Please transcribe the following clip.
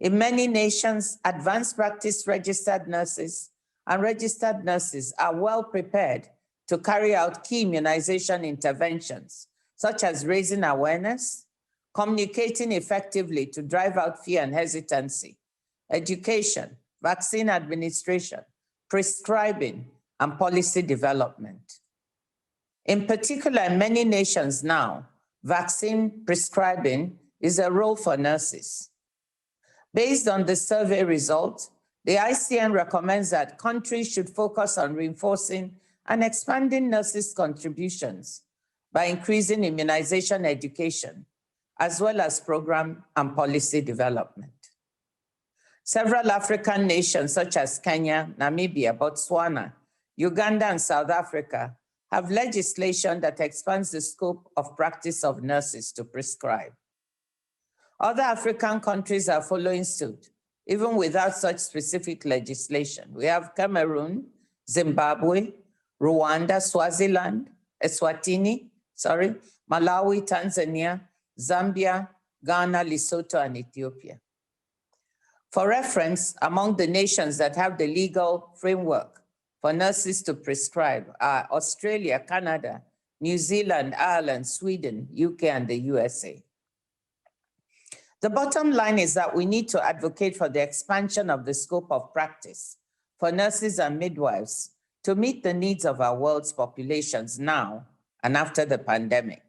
In many nations, advanced practice registered nurses and registered nurses are well prepared to carry out key immunization interventions, such as raising awareness, communicating effectively to drive out fear and hesitancy, education, vaccine administration, prescribing, and policy development. In particular, in many nations now, vaccine prescribing is a role for nurses. Based on the survey results, the ICN recommends that countries should focus on reinforcing and expanding nurses' contributions by increasing immunization education, as well as program and policy development. Several African nations, such as Kenya, Namibia, Botswana, Uganda, and South Africa, have legislation that expands the scope of practice of nurses to prescribe. Other African countries are following suit, even without such specific legislation. We have Cameroon, Zimbabwe, Rwanda, Swaziland, Eswatini, Malawi, Tanzania, Zambia, Ghana, Lesotho, and Ethiopia. For reference, among the nations that have the legal framework for nurses to prescribe are Australia, Canada, New Zealand, Ireland, Sweden, UK, and the USA. The bottom line is that we need to advocate for the expansion of the scope of practice for nurses and midwives to meet the needs of our world's populations now and after the pandemic.